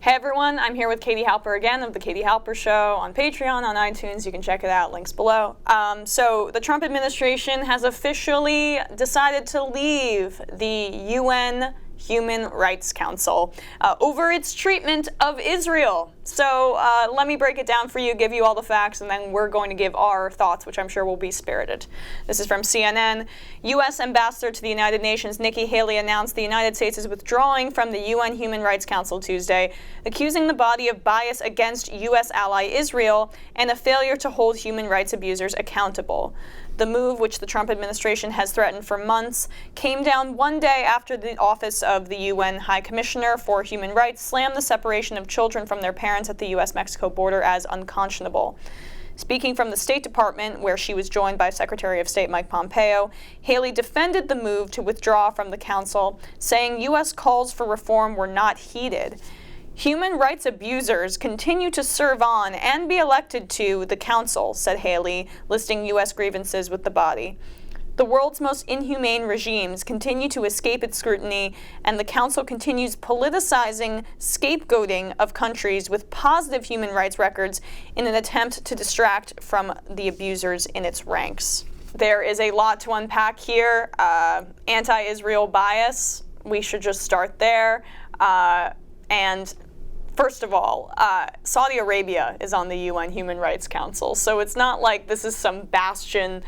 Hey everyone, I'm here with Katie Halper again of The Katie Halper Show on Patreon, on iTunes. You can check it out, links below. So the Trump administration has officially decided to leave the UN Human Rights Council over its treatment of Israel. So let me break it down for you, give you all the facts, and then we're going to give our thoughts, which I'm sure will be spirited. This is from CNN. U.S. Ambassador to the United Nations Nikki Haley announced the United States is withdrawing from the UN Human Rights Council Tuesday, accusing the body of bias against U.S. ally Israel and a failure to hold human rights abusers accountable. The move, which the Trump administration has threatened for months, came down one day after the office of the UN High Commissioner for Human Rights slammed the separation of children from their parents at the U.S.-Mexico border as unconscionable. Speaking from the State Department, where she was joined by Secretary of State Mike Pompeo, Haley defended the move to withdraw from the council, saying U.S. calls for reform were not heeded. Human rights abusers continue to serve on and be elected to the council, said Haley, listing U.S. grievances with the body. The world's most inhumane regimes continue to escape its scrutiny, and the council continues politicizing scapegoating of countries with positive human rights records in an attempt to distract from the abusers in its ranks. There is a lot to unpack here. Anti-Israel bias, we should just start there. And first of all, Saudi Arabia is on the UN Human Rights Council, so it's not like this is some bastion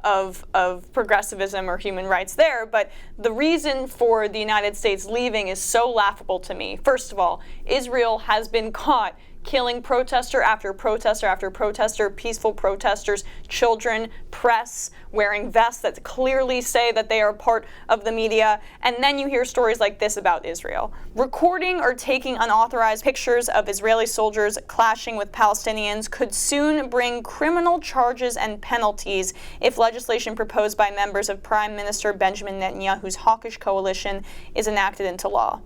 of progressivism or human rights there, but the reason for the United States leaving is so laughable to me. First of all, Israel has been caught killing protester after protester after protester, peaceful protesters, children, press, wearing vests that clearly say that they are part of the media, and then you hear stories like this about Israel. Recording or taking unauthorized pictures of Israeli soldiers clashing with Palestinians could soon bring criminal charges and penalties if legislation proposed by members of Prime Minister Benjamin Netanyahu's hawkish coalition is enacted into law.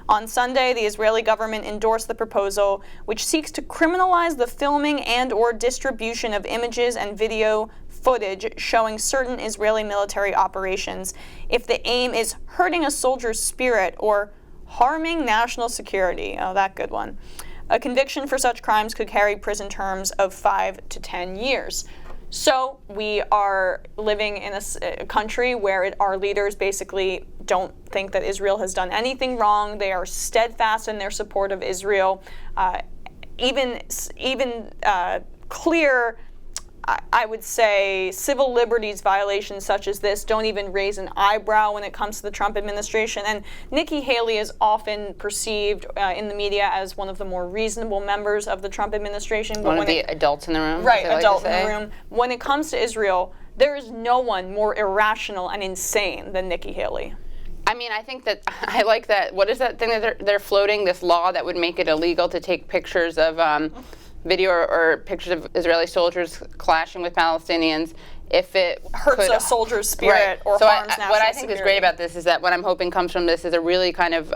On Sunday, the Israeli government endorsed the proposal, which seeks to criminalize the filming and/or distribution of images and video footage showing certain Israeli military operations if the aim is hurting a soldier's spirit or harming national security. Oh, that good one. A conviction for such crimes could carry prison terms of 5 to 10 years. So we are living in a country where our leaders basically don't think that Israel has done anything wrong. They are steadfast in their support of Israel. Even clear, I would say, civil liberties violations such as this don't even raise an eyebrow when it comes to the Trump administration. And Nikki Haley is often perceived in the media as one of the more reasonable members of the Trump administration. One of the adults in the room. Right, adult in the room. When it comes to Israel, there is no one more irrational and insane than Nikki Haley. I mean, I think that I like that. What is that thing that they're floating? This law that would make it illegal to take pictures of video or pictures of Israeli soldiers clashing with Palestinians if it hurts a soldier's spirit or harms national security. What I think is great about this is that what I'm hoping comes from this is a really kind of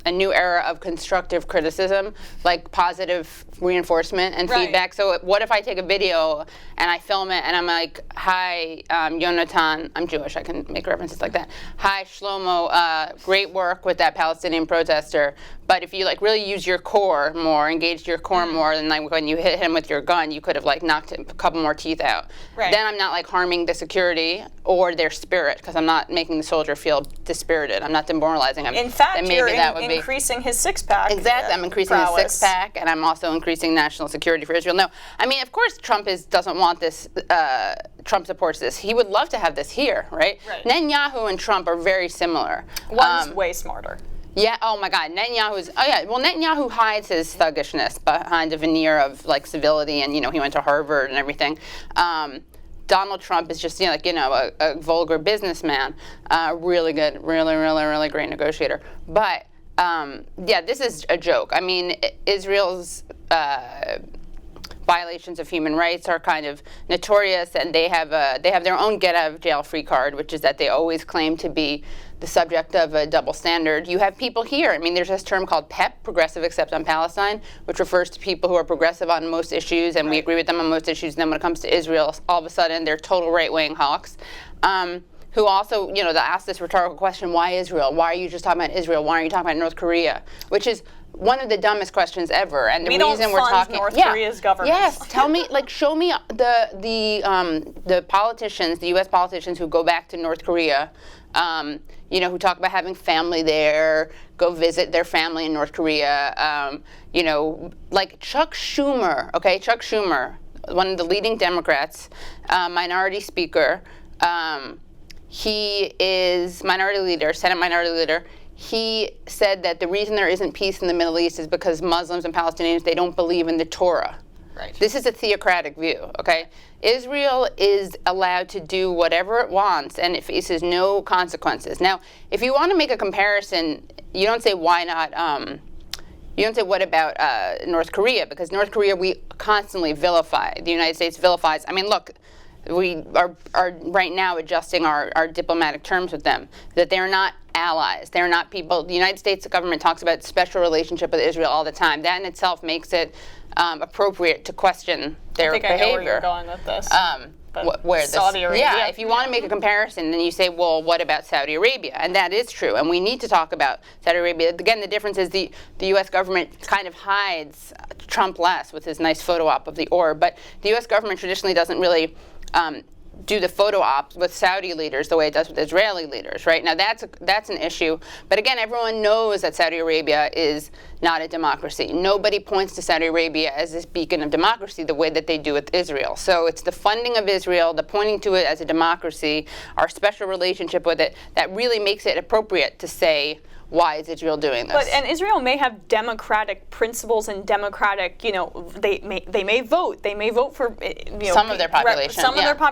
a new era of constructive criticism, like positive reinforcement and feedback. So what if I take a video and I film it and I'm like, hi, Yonatan, I'm Jewish, I can make references like that. Hi, Shlomo, great work with that Palestinian protester. But if you like really use your core more, engaged your core more, than like when you hit him with your gun, you could have like knocked a couple more teeth out. Right. Then I'm not like harming the security or their spirit because I'm not making the soldier feel dispirited. I'm not demoralizing him. In fact, you're increasing his six-pack. Exactly. I'm increasing his six-pack, and I'm also increasing national security for Israel. No, I mean, of course, Trump doesn't want this. Trump supports this. He would love to have this here, right? Netanyahu and Trump are very similar. One's way smarter. Yeah, oh my God, Netanyahu hides his thuggishness behind a veneer of like civility, and he went to Harvard and everything. Donald Trump is just a vulgar businessman, really good, really great negotiator. But this is a joke. I mean, Israel's violations of human rights are kind of notorious, and they have their own get out of jail free card, which is that they always claim to be the subject of a double standard. You have people here. I mean, there's this term called PEP, Progressive Except on Palestine, which refers to people who are progressive on most issues, and we agree with them on most issues. And then when it comes to Israel, all of a sudden they're total right-wing hawks. Who also, they ask this rhetorical question, why Israel? Why are you just talking about Israel? Why aren't you talking about North Korea? Which is one of the dumbest questions ever. And the We reason don't we're fund talking North Korea's government. Yes, tell me, like, show me the politicians, the U.S. politicians who go back to North Korea, who talk about having family there, go visit their family in North Korea, like Chuck Schumer, okay? Chuck Schumer, one of the leading Democrats, minority speaker. He is minority leader, Senate minority leader. He said that the reason there isn't peace in the Middle East is because Muslims and Palestinians, they don't believe in the Torah. Right. This is a theocratic view, okay? Israel is allowed to do whatever it wants, and it faces no consequences. Now, if you want to make a comparison, you don't say why not, you don't say what about North Korea, because North Korea we constantly vilify. The United States vilifies. I mean, look, we are right now adjusting our diplomatic terms with them, that they're not allies. They're not people. The United States government talks about special relationship with Israel all the time. That in itself makes it appropriate to question their behavior. I know where you're going with this. Where Saudi Arabia. Yeah, if you want to make a comparison, then you say, well, what about Saudi Arabia? And that is true, and we need to talk about Saudi Arabia. Again, the difference is the U.S. government kind of hides Trump less with his nice photo op of the orb, but the U.S. government traditionally doesn't really do the photo ops with Saudi leaders the way it does with Israeli leaders, right? Now that's an issue. But again, everyone knows that Saudi Arabia is not a democracy. Nobody points to Saudi Arabia as this beacon of democracy the way that they do with Israel. So it's the funding of Israel, the pointing to it as a democracy, our special relationship with it, that really makes it appropriate to say, why is Israel doing this? And Israel may have democratic principles and democratic, they may vote for some of their population,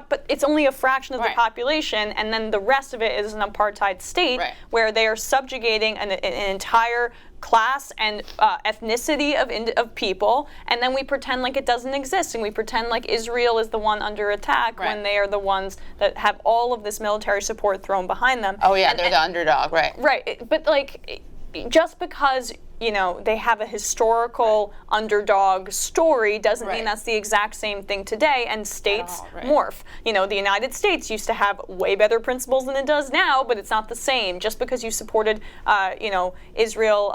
but it's only a fraction of right. the population, and then the rest of it is an apartheid state right. where they are subjugating an entire class and ethnicity of people, and then we pretend like it doesn't exist, and we pretend like Israel is the one under attack right. when they are the ones that have all of this military support thrown behind them. Oh yeah, they're the underdog, right? Right, but like, just because they have a historical underdog story doesn't right. mean that's the exact same thing today, and states right. morph. The United States used to have way better principles than it does now, but it's not the same. Just because you supported, Israel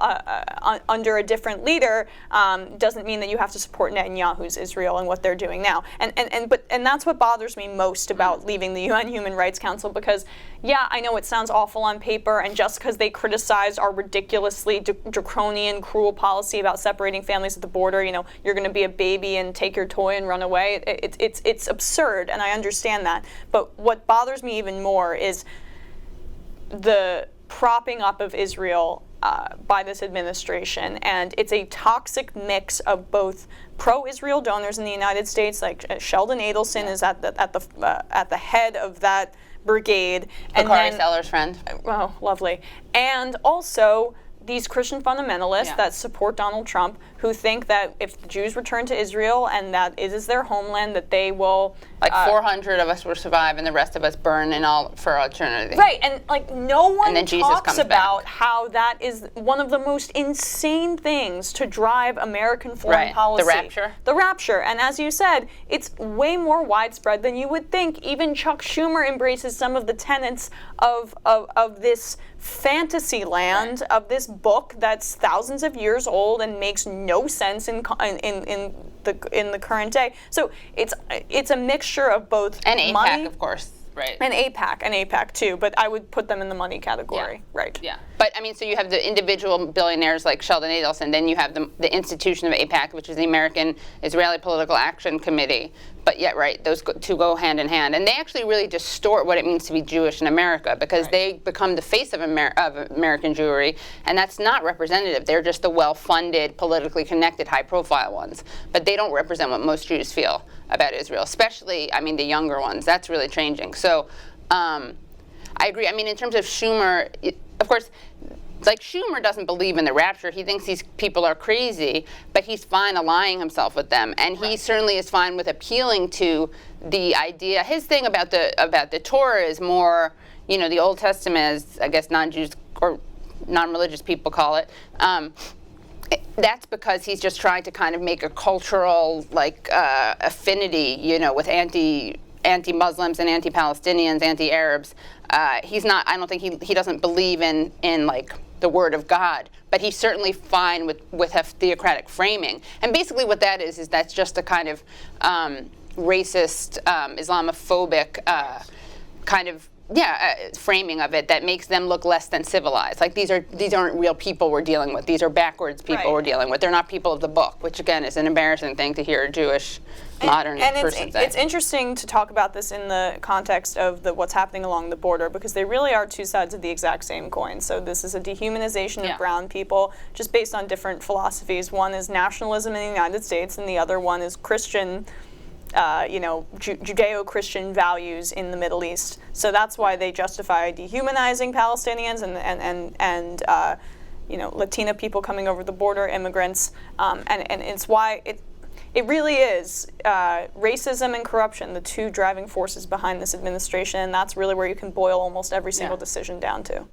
under a different leader doesn't mean that you have to support Netanyahu's Israel and what they're doing now. And that's what bothers me most about leaving the UN Human Rights Council, because, yeah, I know it sounds awful on paper, and just because they criticize our ridiculously draconian, cruel policy about separating families at the border, you're going to be a baby and take your toy and run away. It's absurd, and I understand that. But what bothers me even more is the propping up of Israel by this administration, and it's a toxic mix of both pro-Israel donors in the United States, like Sheldon Adelson is at the head of that brigade, and then Seller's friend. Oh, lovely, and also these Christian fundamentalists that support Donald Trump, who think that if the Jews return to Israel and that it is their homeland, that they will... Like 400 of us will survive and the rest of us burn for eternity. Right, and like no one talks about back. how that is one of the most insane things to drive American foreign policy. The rapture? The rapture, and as you said, it's way more widespread than you would think. Even Chuck Schumer embraces some of the tenets of this fantasy land, of this book that's thousands of years old and makes no sense in the current day. So it's a mixture of both and AIPAC, money, of course, right? And AIPAC too, but I would put them in the money category, right? Yeah, but I mean, so you have the individual billionaires like Sheldon Adelson, then you have the institution of AIPAC, which is the American Israeli Political Action Committee. But yet, right, those two go hand in hand, and they actually really distort what it means to be Jewish in America, because they become the face of American Jewry, and that's not representative. They're just the well-funded, politically connected, high-profile ones, but they don't represent what most Jews feel about Israel, especially, I mean, the younger ones. That's really changing. So, I agree. I mean, in terms of Schumer, of course, like Schumer doesn't believe in the rapture. He thinks these people are crazy, but he's fine allying himself with them, and he certainly is fine with appealing to the idea. His thing about the Torah is more, the Old Testament, as I guess non-Jews or non-religious people call it. That's because he's just trying to kind of make a cultural affinity, with anti-Muslims and anti-Palestinians, anti-Arabs. He's not. I don't think he doesn't believe in like the word of God, but he's certainly fine with a theocratic framing. And basically what that is that's just a kind of racist, Islamophobic kind of framing of it that makes them look less than civilized. Like these aren't real people we're dealing with. These are backwards people we're dealing with. They're not people of the book, which again is an embarrassing thing to hear a Jewish modern person say. It's interesting to talk about this in the context of what's happening along the border, because they really are two sides of the exact same coin. So this is a dehumanization of brown people just based on different philosophies. One is nationalism in the United States, and the other one is Christian Judeo-Christian values in the Middle East. So that's why they justify dehumanizing Palestinians and Latina people coming over the border, immigrants, and it's why it really is racism and corruption, the two driving forces behind this administration, and that's really where you can boil almost every single decision down to.